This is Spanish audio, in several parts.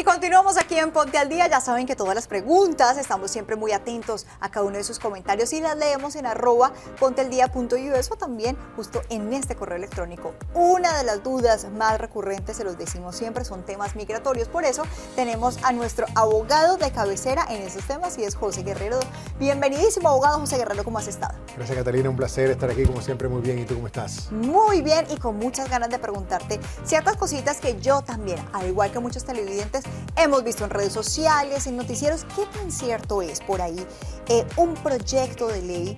Y continuamos aquí en Ponte al Día. Ya saben que todas las preguntas, estamos siempre muy atentos a cada uno de sus comentarios y las leemos en @pontealdía.us o también justo en este correo electrónico. Una de las dudas más recurrentes, se los decimos siempre, son temas migratorios. Por eso tenemos a nuestro abogado de cabecera en esos temas y es José Guerrero. Bienvenidísimo, abogado José Guerrero, ¿cómo has estado? Gracias, Catalina, un placer estar aquí como siempre, muy bien. ¿Y tú cómo estás? Muy bien y con muchas ganas de preguntarte ciertas cositas que yo también, al igual que muchos televidentes, hemos visto en redes sociales, en noticieros. ¿Qué tan cierto es por ahí un proyecto de ley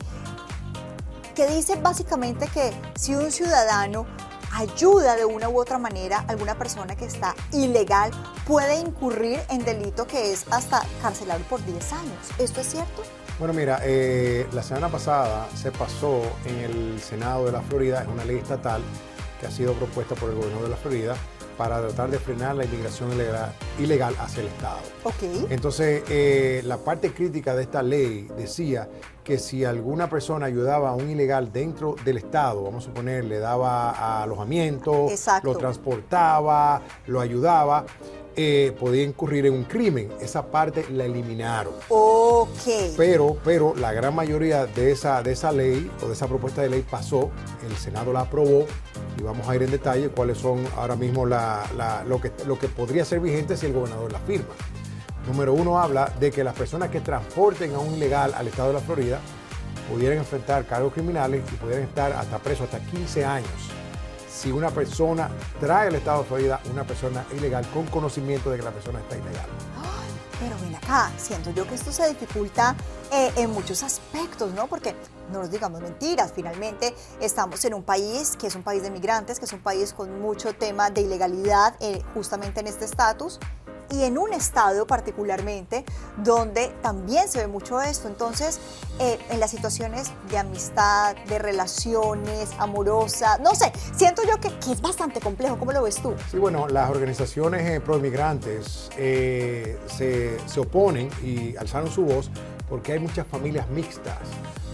que dice básicamente que si un ciudadano ayuda de una u otra manera a alguna persona que está ilegal, puede incurrir en delito que es hasta carcelable por 10 años? ¿Esto es cierto? Bueno, mira, la semana pasada se pasó en el Senado de la Florida, es una ley estatal que ha sido propuesta por el gobernador de la Florida para tratar de frenar la inmigración ilegal hacia el Estado. Ok. Entonces, la parte crítica de esta ley decía que si alguna persona ayudaba a un ilegal dentro del Estado, vamos a suponer, le daba alojamiento, Exacto, lo transportaba, lo ayudaba, podía incurrir en un crimen. Esa parte la eliminaron. ok. Pero la gran mayoría de esa ley o de esa propuesta de ley pasó, el Senado la aprobó y vamos a ir en detalle cuáles son ahora mismo lo que podría ser vigente si el gobernador la firma. Número uno, habla de que las personas que transporten a un ilegal al estado de la Florida pudieran enfrentar cargos criminales y pudieran estar hasta presos hasta 15 años. Si una persona trae al estado de Florida una persona ilegal con conocimiento de que la persona está ilegal. Pero ven acá, siento yo que esto se dificulta en muchos aspectos, ¿no? Porque no nos digamos mentiras, finalmente estamos en un país que es un país de migrantes, que es un país con mucho tema de ilegalidad justamente en este estatus, y en un estado particularmente donde también se ve mucho esto. Entonces, en las situaciones de amistad, de relaciones amorosas, no sé, siento yo que es bastante complejo. ¿Cómo lo ves tú? Sí, bueno, las organizaciones pro-inmigrantes se oponen y alzaron su voz porque hay muchas familias mixtas,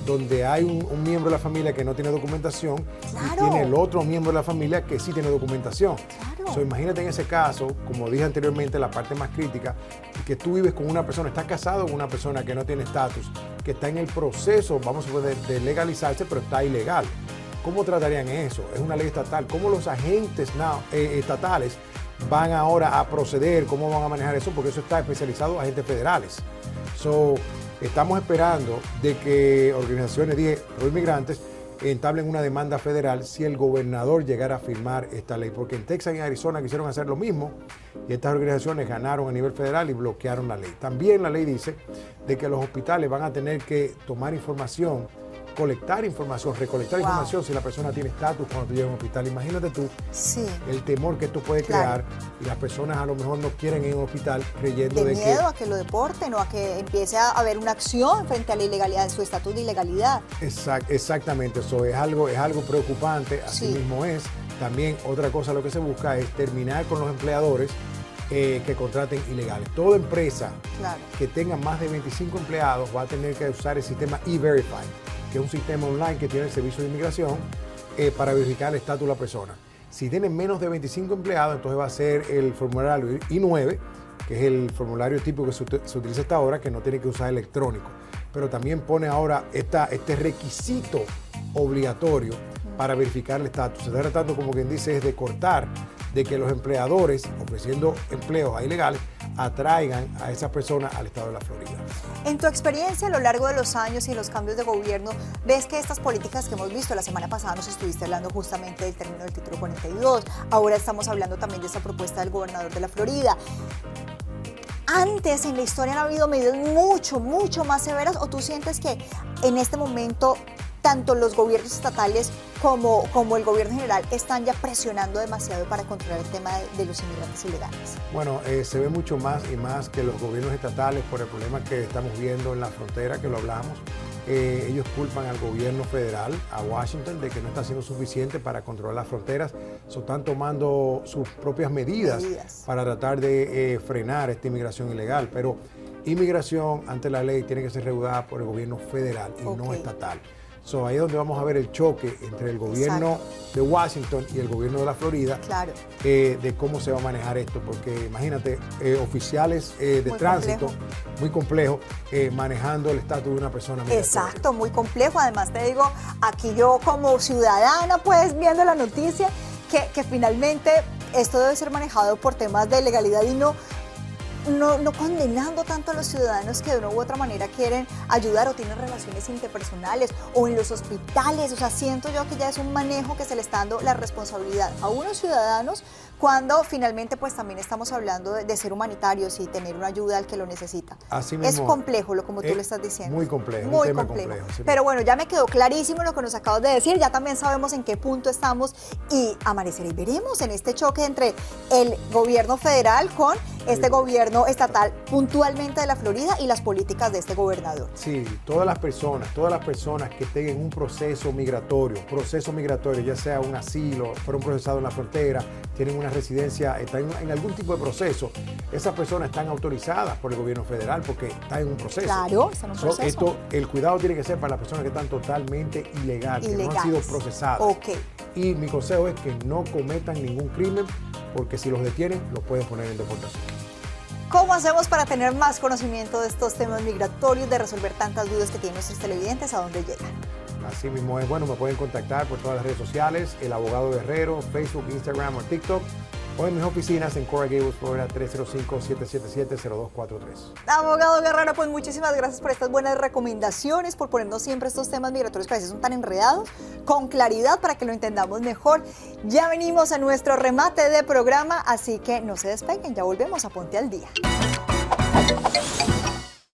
donde hay un miembro de la familia que no tiene documentación. Claro. Y tiene el otro miembro de la familia que sí tiene documentación. Claro. So, imagínate en ese caso, como dije anteriormente, la parte más crítica, que tú vives con una persona, estás casado con una persona que no tiene estatus, que está en el proceso, vamos a poder, de legalizarse, pero está ilegal. ¿Cómo tratarían eso? Es una ley estatal. ¿Cómo los agentes estatales van ahora a proceder? ¿Cómo van a manejar eso? Porque eso está especializado a agentes federales. Estamos esperando de que organizaciones pro-inmigrantes entablen una demanda federal si el gobernador llegara a firmar esta ley, porque en Texas y en Arizona quisieron hacer lo mismo y estas organizaciones ganaron a nivel federal y bloquearon la ley. También la ley dice de que los hospitales van a tener que tomar información, colectar información, recolectar información si la persona tiene estatus cuando tú llegas a un hospital. Imagínate tú el temor que esto puede crear y las personas a lo mejor no quieren ir a un hospital creyendo de miedo a que lo deporten o a que empiece a haber una acción frente a la ilegalidad, su estatus de ilegalidad. Exactamente, eso es algo preocupante, así mismo es. También otra cosa lo que se busca es terminar con los empleadores que contraten ilegales. Toda empresa que tenga más de 25 empleados va a tener que usar el sistema E-Verify, que es un sistema online que tiene el Servicio de Inmigración para verificar el estatus de la persona. Si tienen menos de 25 empleados, entonces va a ser el formulario I-9, que es el formulario típico que se utiliza hasta ahora, que no tiene que usar electrónico. Pero también pone ahora este requisito obligatorio para verificar el estatus. Se está tratando, como quien dice, es de cortar, de que los empleadores, ofreciendo empleos a ilegales, atraigan a esas personas al estado de la Florida. En tu experiencia a lo largo de los años y los cambios de gobierno, ¿ves que estas políticas que hemos visto, la semana pasada nos estuviste hablando justamente del término del título 42, ahora estamos hablando también de esta propuesta del gobernador de la Florida? Antes en la historia han habido medidas mucho más severas, o tú sientes que en este momento tanto los gobiernos estatales como el gobierno general están ya presionando demasiado para controlar el tema de los inmigrantes ilegales? Bueno, se ve mucho más y más que los gobiernos estatales por el problema que estamos viendo en la frontera, que lo hablamos. Ellos culpan al gobierno federal, a Washington, de que no está haciendo suficiente para controlar las fronteras. Están tomando sus propias medidas para tratar de frenar esta inmigración ilegal. Pero inmigración ante la ley tiene que ser regulada por el gobierno federal y no estatal. So, ahí es donde vamos a ver el choque entre el gobierno de Washington y el gobierno de la Florida, claro, de cómo se va a manejar esto, porque imagínate, oficiales de muy tránsito, complejo. muy complejo, manejando el estatus de una persona migratoria. Exacto, muy complejo. Además te digo, aquí yo como ciudadana, pues viendo la noticia, que finalmente esto debe ser manejado por temas de legalidad y no condenando tanto a los ciudadanos que de una u otra manera quieren ayudar o tienen relaciones interpersonales o en los hospitales. O sea, siento yo que ya es un manejo que se le está dando la responsabilidad a unos ciudadanos cuando finalmente pues también estamos hablando de ser humanitarios y tener una ayuda al que lo necesita. Así mismo, es complejo, como tú le estás diciendo. Muy complejo, muy un tema complejo. complejo. Pero bueno, ya me quedó clarísimo lo que nos acabas de decir, ya también sabemos en qué punto estamos y amanecerá y veremos en este choque entre el gobierno federal con este gobierno estatal puntualmente de la Florida y las políticas de este gobernador. Sí, todas las personas que tengan un proceso migratorio, ya sea un asilo, fueron procesados en la frontera, tienen una residencia, están en algún tipo de proceso, esas personas están autorizadas por el gobierno federal porque están en un proceso. Claro, están en un proceso. El cuidado tiene que ser para las personas que están totalmente ilegales, que no han sido procesadas. Okay. Y mi consejo es que no cometan ningún crimen, porque si los detienen, los pueden poner en deportación. ¿Cómo hacemos para tener más conocimiento de estos temas migratorios, de resolver tantas dudas que tienen nuestros televidentes? ¿A dónde llegan? Así mismo es, bueno, me pueden contactar por todas las redes sociales, El Abogado Guerrero, Facebook, Instagram o TikTok, o en mis oficinas en Coral Gables, Florida, 305-777-0243. Abogado Guerrero, pues muchísimas gracias por estas buenas recomendaciones, por ponernos siempre estos temas migratorios que a veces son tan enredados, con claridad para que lo entendamos mejor. Ya venimos a nuestro remate de programa, así que no se despeguen, ya volvemos a Ponte al Día.